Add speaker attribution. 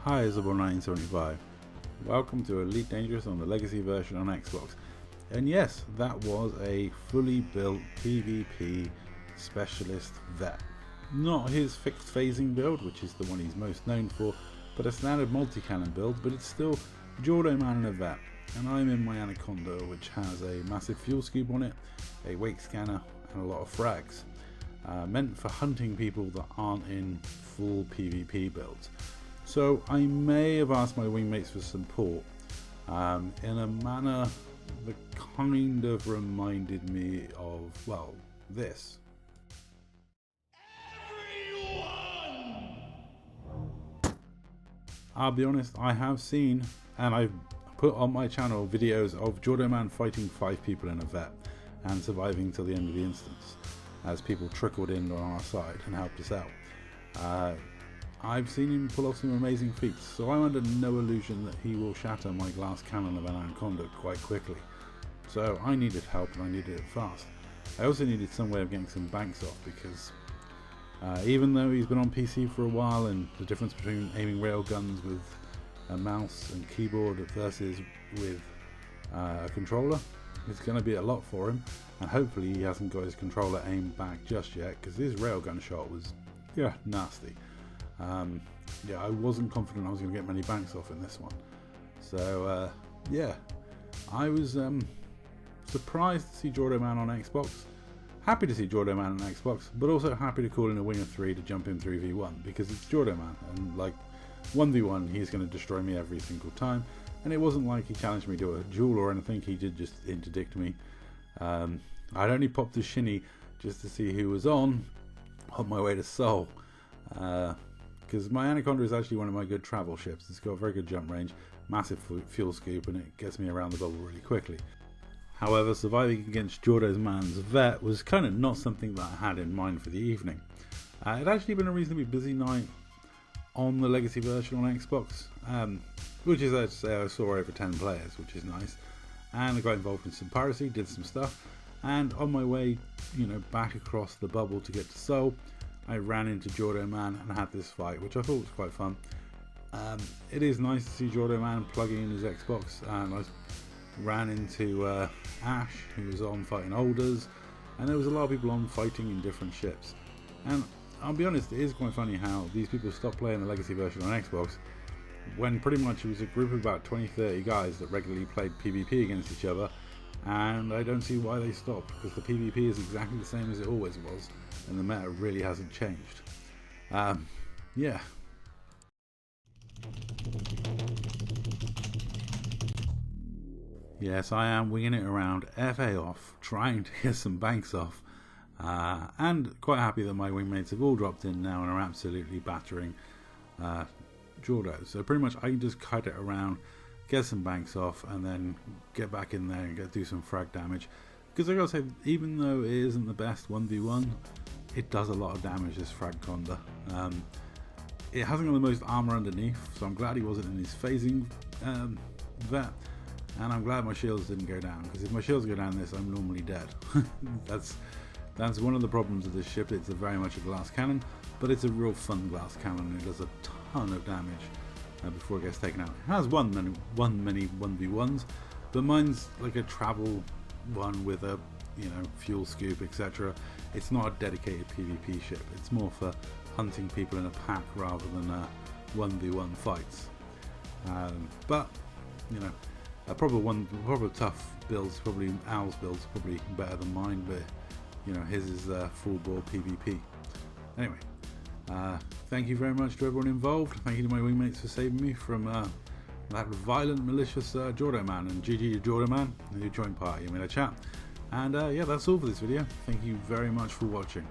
Speaker 1: Hi, Isabel 1975. Welcome to Elite Dangerous on the Legacy version on Xbox. And yes, that was a fully built PvP specialist Vette. Not his fixed phasing build, which is the one he's most known for, but a standard multi-cannon build, but it's still Jordoman and a Vette. And I'm in my Anaconda, which has a massive fuel scoop on it, a wake scanner, and a lot of frags. Meant for hunting people that aren't in full PvP builds. So I may have asked my wingmates for support in a manner that kind of reminded me of, well, this. Everyone! I'll be honest, I have seen, and I've put on my channel videos of Jordoman fighting 5 people in a Vette and surviving till the end of the instance, as people trickled in on our side and helped us out. I've seen him pull off some amazing feats, so I'm under no illusion that he will shatter my glass cannon of an Anaconda quite quickly. So I needed help, and I needed it fast. I also needed some way of getting some banks off, because even though he's been on PC for a while, and the difference between aiming railguns with a mouse and keyboard versus with a controller, it's going to be a lot for him, and hopefully he hasn't got his controller aimed back just yet, because his railgun shot was nasty. Yeah, I wasn't confident I was going to get many banks off in this one. So yeah, I was surprised to see Jordoman on Xbox, happy to see Jordoman on Xbox, but also happy to call in a wing of 3 to jump in 3v1, because it's Jordoman, and like 1v1 he's going to destroy me every single time. And it wasn't like he challenged me to a duel or anything, he did just interdict me. I'd only popped a shinny just to see who was on my way to Seoul. Because my Anaconda is actually one of my good travel ships. It's got a very good jump range, massive fuel scoop, and it gets me around the bubble really quickly. However, surviving against Jordo's man's Vette was kind of not something that I had in mind for the evening. It had actually been a reasonably busy night on the Legacy version on Xbox, which is, I'd say, I saw over 10 players, which is nice. And I got involved in some piracy, did some stuff, and on my way, back across the bubble to get to Seoul, I ran into Jordoman and had this fight, which I thought was quite fun. It is nice to see Jordoman plugging in his Xbox, and I ran into Ash, who was on fighting Alders, and there was a lot of people on fighting in different ships. And I'll be honest, it is quite funny how these people stopped playing the Legacy version on Xbox when pretty much it was a group of about 20-30 guys that regularly played PvP against each other, and I don't see why they stopped, because the PvP is exactly the same as it always was, and the meta really hasn't changed. Yeah. Yes, I am winging it around, FA off, trying to get some banks off, and quite happy that my wingmates have all dropped in now and are absolutely battering Jordo. So pretty much I can just kite it around, get some banks off, and then get back in there and do some frag damage. Because I gotta say, even though it isn't the best 1v1, it does a lot of damage, this Fragconda. It hasn't got the most armor underneath, so I'm glad he wasn't in his phasing Vette, and I'm glad my shields didn't go down, because if my shields go down this, I'm normally dead. That's one of the problems of this ship. It's very much a glass cannon, but it's a real fun glass cannon. It does a ton of damage before it gets taken out. It has won many 1v1s, but mine's like a travel one with a fuel scoop, etc. It's not a dedicated PvP ship. It's more for hunting people in a pack rather than 1v1 fights. But a proper tough builds, probably Owl's build's probably better than mine, but his is full bore PvP. Anyway, thank you very much to everyone involved. Thank you to my wingmates for saving me from that violent, malicious Jordoman, and GG to Jordoman who joined party. I'm in a chat. And yeah, that's all for this video. Thank you very much for watching.